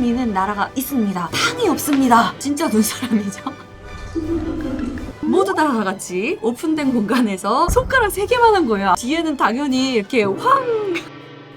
미는 나라가 있습니다. 탕이 없습니다. 진짜 눈사람이죠. 모두 다 같이 오픈된 공간에서 손가락 3개만 한 거예요. 뒤에는 당연히 이렇게 황!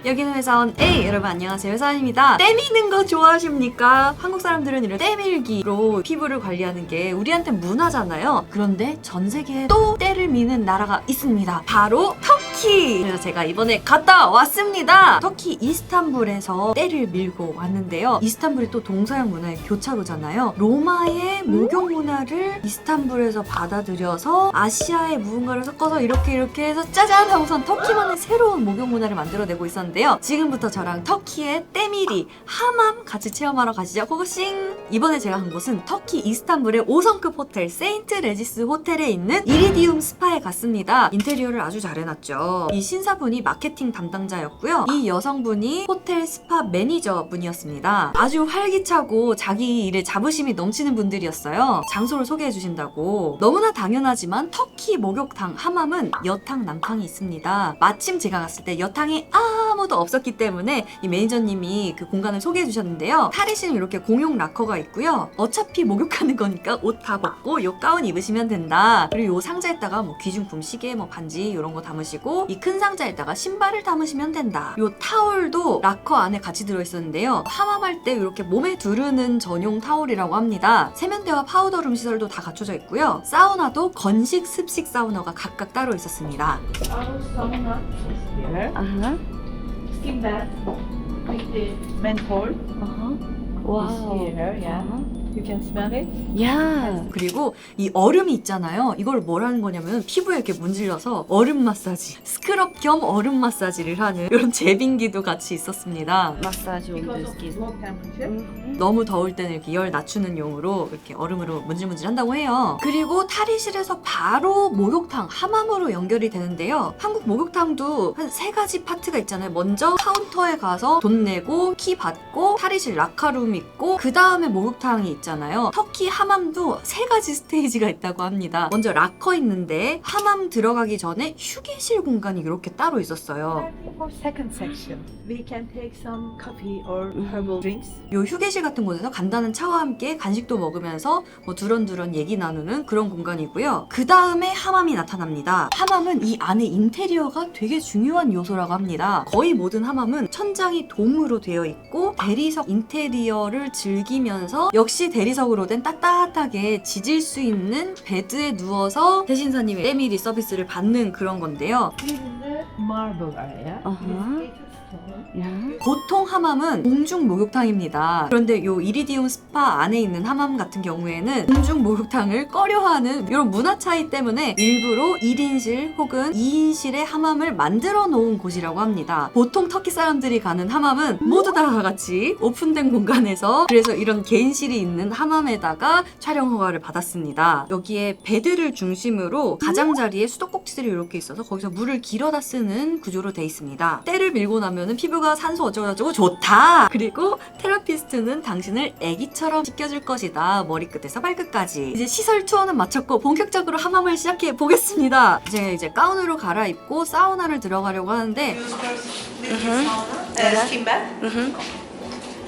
여기는 회사원 A. 여러분 안녕하세요, 회사원입니다. 때미는 거 좋아하십니까? 한국 사람들은 이런 때밀기로 피부를 관리하는 게 우리한테 문화잖아요. 그런데 전 세계에 또 때를 미는 나라가 있습니다. 바로 터키! 그래서 제가 이번에 갔다 왔습니다. 터키 이스탄불에서 때를 밀고 왔는데요. 이스탄불이 또 동서양 문화의 교차로잖아요. 로마의 목욕 문화를 이스탄불에서 받아들여서 아시아의 무언가를 섞어서 이렇게 해서 짜잔 하고선 터키만의 새로운 목욕 문화를 만들어내고 있었는데 지금부터 저랑 터키의 때밀이 하맘 같이 체험하러 가시죠. 고고싱! 이번에 제가 간 곳은 터키 이스탄불의 5성급 호텔 세인트 레지스 호텔에 있는 이리디움 스파에 갔습니다. 인테리어를 아주 잘 해놨죠. 이 신사분이 마케팅 담당자였고요. 이 여성분이 호텔 스파 매니저 분이었습니다. 아주 활기차고 자기 일에 자부심이 넘치는 분들이었어요. 장소를 소개해 주신다고. 너무나 당연하지만 터키 목욕탕 하맘은 여탕 남탕이 있습니다. 마침 제가 갔을 때 여탕이 아무도 없었기 때문에 이 매니저님이 그 공간을 소개해 주셨는데요. 탈의실은 이렇게 공용 락커가 있고요. 어차피 목욕하는 거니까 옷 다 벗고 요 가운 입으시면 된다. 그리고 요 상자에다가 뭐 귀중품 시계, 뭐 반지 이런 거 담으시고 이 큰 상자에다가 신발을 담으시면 된다. 요 타올도 락커 안에 같이 들어있었는데요. 하맘할 때 이렇게 몸에 두르는 전용 타올이라고 합니다. 세면대와 파우더룸 시설도 다 갖춰져 있고요. 사우나도 건식, 습식 사우나가 각각 따로 있었습니다. Sauna is here. Steam bath with the menthol is here. Yeah. You can smell it. 야. 그리고 이 얼음이 있잖아요. 이걸 뭐라는 거냐면 피부에 이렇게 문질러서 얼음 마사지, 스크럽 겸 얼음 마사지를 하는 이런 제빙기도 같이 있었습니다. 마사지 Because of 온도ski. smoke temperature. 너무 더울 때는 이렇게 열 낮추는 용으로 이렇게 얼음으로 문질문질 한다고 해요. 그리고 탈의실에서 바로 목욕탕, 하맘으로 연결이 되는데요. 한국 목욕탕도 한 3가지 파트가 있잖아요. 먼저 카운터에 가서 돈 내고 키 받고 탈의실 라카룸 있고 그 다음에 목욕탕이 있잖아요. 터키 하맘도 3가지 스테이지가 있다고 합니다. 먼저 라커 있는데 하맘 들어가기 전에 휴게실 공간이 이렇게 따로 있었어요. For second section, we can take some coffee or herbal drinks. 요 휴게실 같은 곳에서 간단한 차와 함께 간식도 먹으면서 뭐 두런두런 얘기 나누는 그런 공간이고요. 그 다음에 하맘이 나타납니다. 하맘은 이 안에 인테리어가 되게 중요한 요소라고 합니다. 거의 모든 하맘은 천장이 돔으로 되어 있고 대리석 인테리어를 즐기면서 역시 대리석으로 된 따뜻하게 지질 수 있는 베드에 누워서 대신사님의 때밀이 서비스를 받는 그런 건데요. This is the marble area. With stone. 보통 하맘은 공중 목욕탕입니다. 그런데 요 이리디움 스파 안에 있는 하맘 같은 경우에는 공중 목욕탕을 꺼려하는 이런 문화 차이 때문에 일부러 1인실 혹은 2인실의 하맘을 만들어 놓은 곳이라고 합니다. 보통 터키 사람들이 가는 하맘은 모두 다 같이 오픈된 공간에서 그래서 이런 개인실이 있는 하맘에다가 촬영 허가를 받았습니다. 여기에 베드를 중심으로 가장자리에 수도꼭지들이 이렇게 있어서 거기서 물을 길어다 쓰는 구조로 돼 있습니다. 때를 밀고 나면은 피부가 산소 어쩌고저쩌고 좋다. 그리고 테라피스트는 당신을 애기처럼 씻겨줄 것이다. 머리끝에서 발끝까지. 이제 시설 투어는 마쳤고 본격적으로 하맘을 시작해 보겠습니다. 이제 가운으로 갈아입고 사우나를 들어가려고 하는데 Steam bath.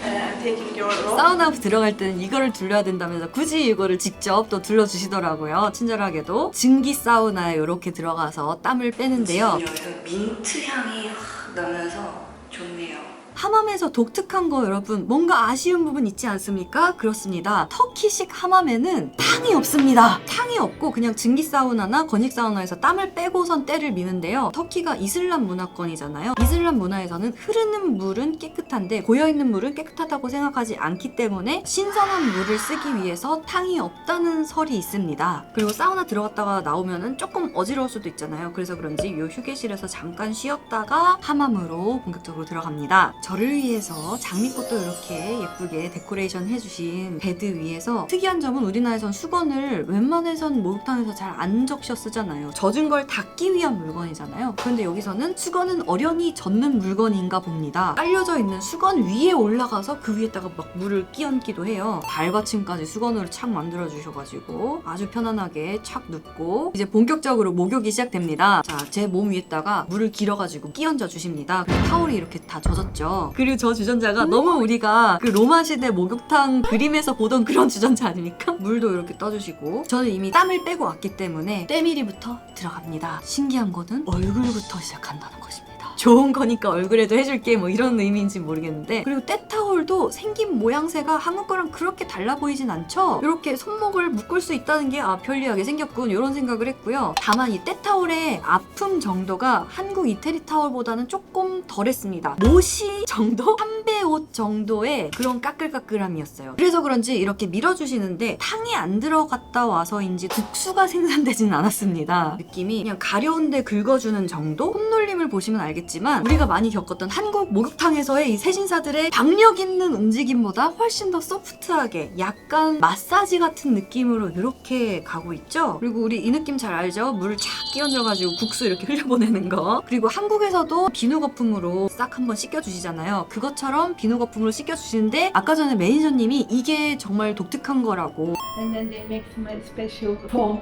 I'm taking your robe. 사우나 들어갈 때는 이거를 둘러야 된다면서 굳이 이거를 직접 또 둘러주시더라고요. 친절하게도 증기 사우나에 이렇게 들어가서 땀을 빼는데요. 여기서 민트 향이 나면서 좋네요. 하맘에서 독특한 거 여러분 뭔가 아쉬운 부분 있지 않습니까? 그렇습니다. 터키식 하맘에는 탕이 없습니다. 탕이 없고 그냥 증기 사우나나 건식 사우나에서 땀을 빼고선 때를 미는데요. 터키가 이슬람 문화권이잖아요. 이슬람 문화에서는 흐르는 물은 깨끗한데 고여있는 물은 깨끗하다고 생각하지 않기 때문에 신선한 물을 쓰기 위해서 탕이 없다는 설이 있습니다. 그리고 사우나 들어갔다가 나오면은 조금 어지러울 수도 있잖아요. 그래서 그런지 이 휴게실에서 잠깐 쉬었다가 하맘으로 본격적으로 들어갑니다. 저를 위해서 장미꽃도 이렇게 예쁘게 데코레이션 해주신 베드 위에서 특이한 점은 우리나라에선 수건을 웬만해선 목욕탕에서 잘 안 적셔 쓰잖아요. 젖은 걸 닦기 위한 물건이잖아요. 그런데 여기서는 수건은 어련히 젖는 물건인가 봅니다. 깔려져 있는 수건 위에 올라가서 그 위에다가 막 물을 끼얹기도 해요. 발받침까지 수건으로 착 만들어 주셔가지고 아주 편안하게 착 눕고 이제 본격적으로 목욕이 시작됩니다. 자, 제 몸 위에다가 물을 길어가지고 끼얹어 주십니다. 타올이 이렇게 다 젖었죠. 있어요. 그리고 저 주전자가 너무 우리가 그 로마 시대 목욕탕 그림에서 보던 그런 주전자 아닙니까? 물도 이렇게 떠주시고 저는 이미 땀을 빼고 왔기 때문에 때밀이부터 들어갑니다. 신기한 거는 얼굴부터 시작한다는 것입니다. 좋은 거니까 얼굴에도 해줄게 뭐 이런 의미인지 모르겠는데 그리고 때타올도 생긴 모양새가 한국 거랑 그렇게 달라 보이진 않죠? 이렇게 손목을 묶을 수 있다는 게 편리하게 생겼군 이런 생각을 했고요. 다만 이 때타올의 아픔 정도가 한국 이태리 타올보다는 조금 덜했습니다. 모시 정도? 삼배 옷 정도의 그런 까끌까끌함이었어요. 그래서 그런지 이렇게 밀어주시는데 탕이 안 들어갔다 와서인지 국수가 생산되진 않았습니다. 느낌이 그냥 가려운데 긁어주는 정도? 폼놀림을 보시면 알겠지만 우리가 많이 겪었던 한국 목욕탕에서의 이 세신사들의 박력 있는 움직임보다 훨씬 더 소프트하게 약간 마사지 같은 느낌으로 이렇게 가고 있죠. 그리고 우리 이 느낌 잘 알죠? 물을 쫙 끼얹어가지고 국수 이렇게 흘려보내는 거. 그리고 한국에서도 비누 거품으로 싹 한번 씻겨주시잖아요. 그것처럼 비누 거품으로 씻겨주시는데 아까 전에 매니저님이 이게 정말 독특한 거라고. And then they make some special foam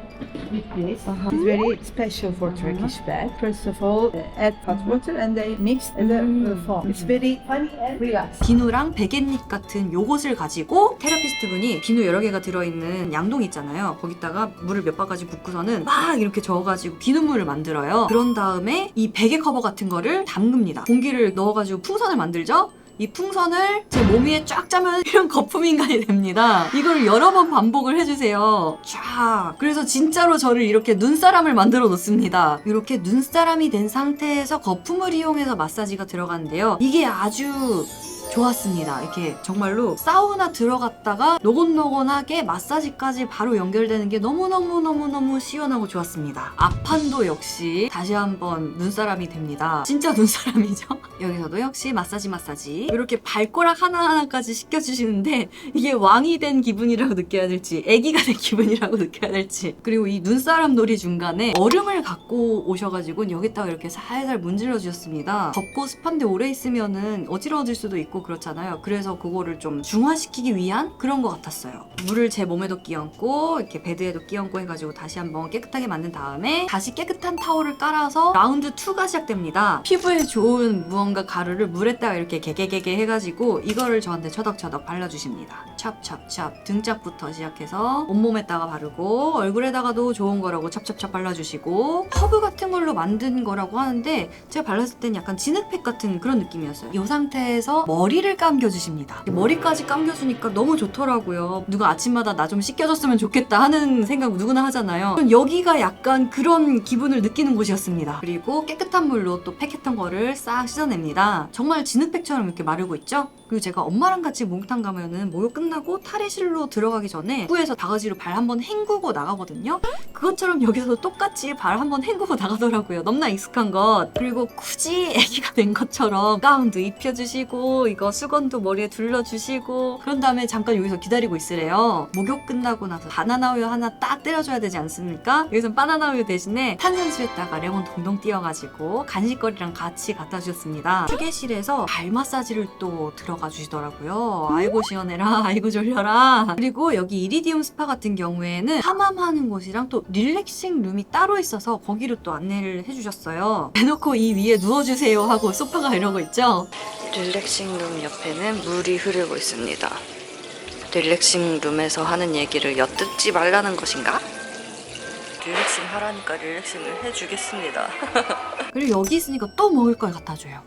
with this. It's very special for Turkish bath. First of all, add hot water and they mix the foam. It's very funny and relaxed. 비누랑 베갯잎 같은 요것을 가지고 테라피스트 분이 비누 여러 개가 들어있는 양동 있잖아요. 거기다가 물을 몇 바가지 붓고서는 막 이렇게 저어가지고 비눗물을 만들어요. 그런 다음에 이 베개 커버 같은 거를 담급니다. 공기를 넣어가지고 풍선을 만들죠? 이 풍선을 제 몸 위에 쫙 짜면 이런 거품 인간이 됩니다. 이걸 여러 번 반복을 해주세요. 쫙. 그래서 진짜로 저를 이렇게 눈사람을 만들어 놓습니다. 이렇게 눈사람이 된 상태에서 거품을 이용해서 마사지가 들어가는데요. 이게 아주 좋았습니다. 이렇게 정말로 사우나 들어갔다가 노곤노곤하게 마사지까지 바로 연결되는 게 너무너무너무너무 시원하고 좋았습니다. 앞판도 역시 다시 한번 눈사람이 됩니다. 진짜 눈사람이죠? 여기서도 역시 마사지 이렇게 발가락 하나하나까지 씻겨주시는데 이게 왕이 된 기분이라고 느껴야 될지 애기가 된 기분이라고 느껴야 될지 그리고 이 눈사람 놀이 중간에 얼음을 갖고 오셔가지고 여기다가 이렇게 살살 문질러 주셨습니다. 덥고 습한데 오래 있으면은 어지러워질 수도 있고 그렇잖아요. 그래서 그거를 좀 중화시키기 위한 그런 것 같았어요. 물을 제 몸에도 끼얹고 이렇게 베드에도 끼얹고 해가지고 다시 한번 깨끗하게 만든 다음에 다시 깨끗한 타올을 깔아서 라운드 2가 시작됩니다. 피부에 좋은 무언가 가루를 물에다가 이렇게 개개개개 해가지고 이거를 저한테 처덕처덕 발라주십니다. 찹찹찹 등짝부터 시작해서 온몸에다가 바르고 얼굴에다가도 좋은 거라고 찹찹찹 발라주시고 허브 같은 걸로 만든 거라고 하는데 제가 발랐을 땐 약간 진흙팩 같은 그런 느낌이었어요. 이 상태에서 머리를 감겨주십니다. 머리까지 감겨주니까 너무 좋더라고요. 누가 아침마다 나 좀 씻겨줬으면 좋겠다 하는 생각 누구나 하잖아요. 여기가 약간 그런 기분을 느끼는 곳이었습니다. 그리고 깨끗한 물로 또 팩했던 거를 싹 씻어냅니다. 정말 진흙팩처럼 이렇게 마르고 있죠? 그리고 제가 엄마랑 같이 목욕탕 가면은 목욕 끝나고 탈의실로 들어가기 전에 후에서 바가지로 발 한번 헹구고 나가거든요. 그것처럼 여기서도 똑같이 발 한번 헹구고 나가더라고요. 너무나 익숙한 것. 그리고 굳이 애기가 된 것처럼 가운도 입혀주시고 이거 수건도 머리에 둘러주시고 그런 다음에 잠깐 여기서 기다리고 있으래요. 목욕 끝나고 나서 바나나 우유 하나 딱 때려줘야 되지 않습니까? 여기서 바나나 우유 대신에 탄산수에다가 레몬 동동 띄워가지고 간식거리랑 같이 갖다 주셨습니다. 휴게실에서 발 마사지를 또 들어가 주시더라고요. 아이고 시원해라, 아이고 졸려라. 그리고 여기 이리디움 스파 같은 경우에는 하맘하는 곳이랑 또 릴렉싱 룸이 따로 있어서 거기로 또 안내를 해주셨어요. 대놓고 이 위에 누워주세요 하고 소파가 이러고 있죠. 릴렉싱 룸 옆에는 물이 흐르고 있습니다. 릴렉싱 룸에서 하는 얘기를 엿듣지 말라는 것인가? 릴렉싱 하라니까 릴렉싱을 해주겠습니다. 그리고 여기 있으니까 또 먹을 걸 갖다 줘요.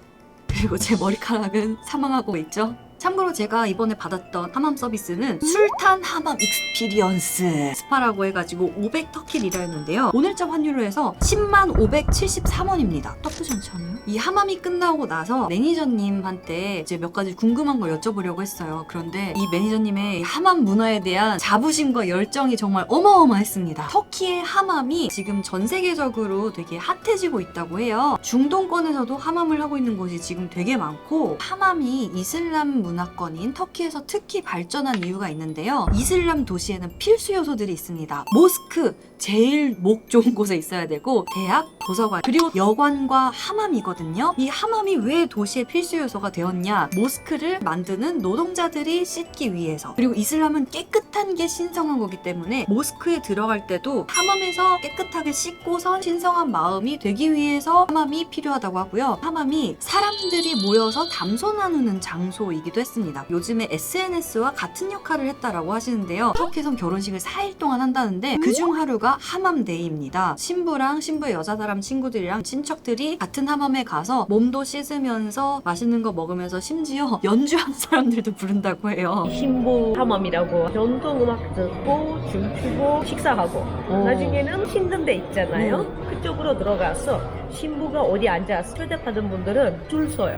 그리고 제 머리카락은 사망하고 있죠. 참고로 제가 이번에 받았던 하맘 서비스는 술탄 하맘 익스피리언스 스파라고 해가지고 500터키 리라였는데요. 오늘자 환율로 해서 10573원입니다. 나쁘지 않지 않아요? 이 하맘이 끝나고 나서 매니저님한테 이제 몇 가지 궁금한 걸 여쭤보려고 했어요. 그런데 이 매니저님의 하맘 문화에 대한 자부심과 열정이 정말 어마어마했습니다. 터키의 하맘이 지금 전 세계적으로 되게 핫해지고 있다고 해요. 중동권에서도 하맘을 하고 있는 곳이 지금 되게 많고 하맘이 이슬람 문화권인 터키에서 특히 발전한 이유가 있는데요. 이슬람 도시에는 필수 요소들이 있습니다. 모스크, 제일 목 좋은 곳에 있어야 되고 대학, 도서관, 그리고 여관과 하맘이거든요. 이 하맘이 왜 도시의 필수 요소가 되었냐? 모스크를 만드는 노동자들이 씻기 위해서, 그리고 이슬람은 깨끗한 게 신성한 거기 때문에 모스크에 들어갈 때도 하맘에서 깨끗하게 씻고선 신성한 마음이 되기 위해서 하맘이 필요하다고 하고요. 하맘이 사람들이 모여서 담소 나누는 장소이기도 했습니다. 요즘에 SNS와 같은 역할을 했다라고 하시는데요. 터키에선 결혼식을 4일 동안 한다는데 그중 하루가 하맘데이입니다. 신부랑 신부의 여자 사람 친구들이랑 친척들이 같은 하맘에 가서 몸도 씻으면서 맛있는 거 먹으면서 심지어 연주하는 사람들도 부른다고 해요. 신부 하맘이라고 전통 음악 듣고 춤추고 식사하고 나중에는 힘든 데 있잖아요. 그쪽으로 들어가서 신부가 어디 앉아서 초대받은 분들은 줄 서요.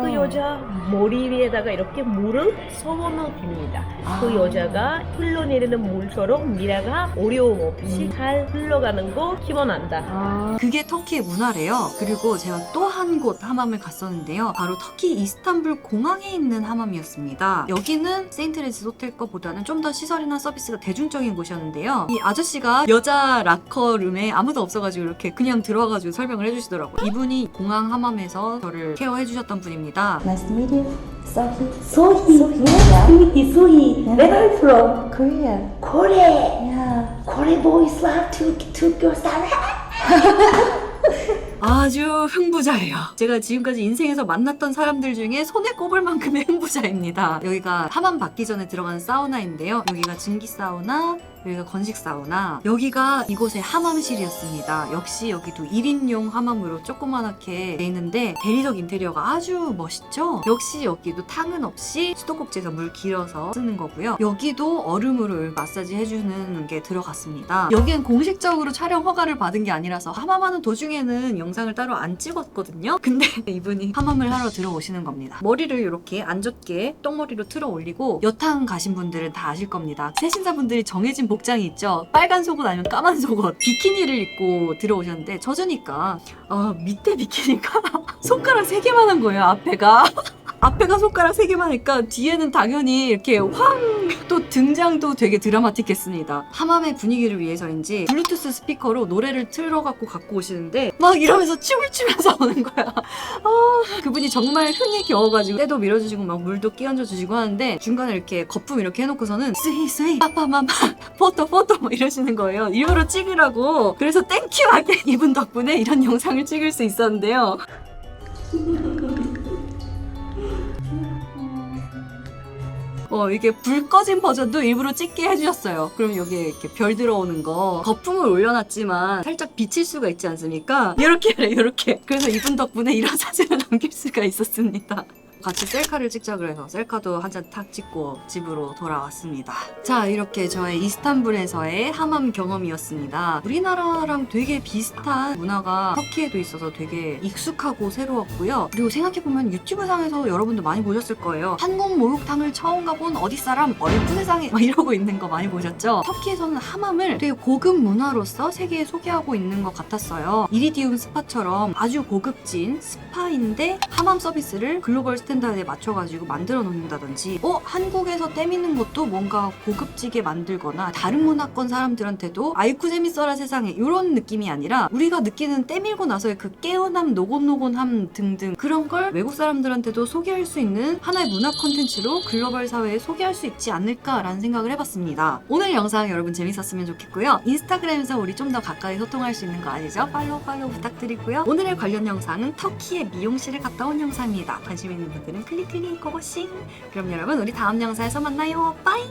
그 여자 머리 위에다가 이렇게 물을 서원을 빕니다. 그 여자가 흘러내리는 물처럼 미라가 어려움 없이 잘 흘러가는 거 기원한다. 그게 터키의 문화래요. 그리고 제가 또 한 곳 하맘을 갔었는데요. 바로 터키 이스탄불 공항에 있는 하맘이었습니다. 여기는 세인트레지스 호텔 거보다는 좀 더 시설이나 서비스가 대중적인 곳이었는데요. 이 아저씨가 여자 라커룸에 아무도 없어가지고 이렇게 그냥 들어와가지고 설명을 해주시더라고요. 이분이 공항 하맘에서 저를 케어해주셨던 분입니다. Nice to meet you. Sohi. Sohi. Yeah. Sohi. Sohi. Where are you from? Korea. Korea. Yeah. Korea boys love to go salad. 아주 흥부자예요. 제가 지금까지 인생에서 만났던 사람들 중에 손에 꼽을 만큼의 흥부자입니다. 여기가 하맘 받기 전에 들어가는 사우나인데요. 여기가 증기 사우나, 여기가 건식 사우나, 여기가 이곳의 하맘실이었습니다. 역시 여기도 1인용 하맘으로 조그만하게 돼 있는데 대리석 인테리어가 아주 멋있죠? 역시 여기도 탕은 없이 수도꼭지에서 물 길어서 쓰는 거고요. 여기도 얼음으로 마사지 해주는 게 들어갔습니다. 여기는 공식적으로 촬영 허가를 받은 게 아니라서 하맘하는 도중에는 영상을 따로 안 찍었거든요. 근데 이분이 하맘을 하러 들어오시는 겁니다. 머리를 이렇게 안 젖게 똥머리로 틀어 올리고 여탕 가신 분들은 다 아실 겁니다. 새신사분들이 정해진 복장이 있죠. 빨간 속옷 아니면 까만 속옷, 비키니를 입고 들어오셨는데 젖으니까 밑에 비키니가 손가락 3개만 한 거예요. 앞에가 손가락 3개만 하니까 뒤에는 당연히 이렇게 또 등장도 되게 드라마틱했습니다. 하맘의 분위기를 위해서인지 블루투스 스피커로 노래를 틀어갖고 갖고 오시는데 막 이러면서 춤을 추면서 오는 거야. 그분이 정말 흥에 겨워가지고 때도 밀어주시고 막 물도 끼얹어 주시고 하는데 중간에 이렇게 거품 이렇게 해놓고서는 스이 빠빠마마 포토 뭐 이러시는 거예요. 일부러 찍으라고. 그래서 땡큐하게 이분 덕분에 이런 영상을 찍을 수 있었는데요. 이게 불 꺼진 버전도 일부러 찍게 해주셨어요. 그럼 여기에 이렇게 별 들어오는 거 거품을 올려놨지만 살짝 비칠 수가 있지 않습니까? 이렇게. 그래서 이분 덕분에 이런 사진을 남길 수가 있었습니다. 같이 셀카를 찍자 그래서 셀카도 한 잔 탁 찍고 집으로 돌아왔습니다. 자, 이렇게 저의 이스탄불에서의 하맘 경험이었습니다. 우리나라랑 되게 비슷한 문화가 터키에도 있어서 되게 익숙하고 새로웠고요. 그리고 생각해보면 유튜브상에서 여러분도 많이 보셨을 거예요. 한국 목욕탕을 처음 가본 어디 사람 얼굴 세상에 막 이러고 있는 거 많이 보셨죠? 터키에서는 하맘을 되게 고급 문화로서 세계에 소개하고 있는 것 같았어요. 이리디움 스파처럼 아주 고급진 스파인데 하맘 서비스를 글로벌 스탠다드에 맞춰가지고 만들어 놓는다든지 한국에서 때미는 것도 뭔가 고급지게 만들거나 다른 문화권 사람들한테도 아이쿠 재밌어라 세상에 이런 느낌이 아니라 우리가 느끼는 때밀고 나서의 그 깨어남 노곤노곤함 등등 그런 걸 외국 사람들한테도 소개할 수 있는 하나의 문화 콘텐츠로 글로벌 사회에 소개할 수 있지 않을까라는 생각을 해봤습니다. 오늘 영상 여러분 재밌었으면 좋겠고요. 인스타그램에서 우리 좀 더 가까이 소통할 수 있는 거 아니죠? 팔로우 부탁드리고요. 오늘의 관련 영상은 터키의 미용실에 갔다 온 영상입니다. 관심 있는 분들은 클릭 고고싱. 그럼 여러분 우리 다음 영상에서 만나요. 빠잉.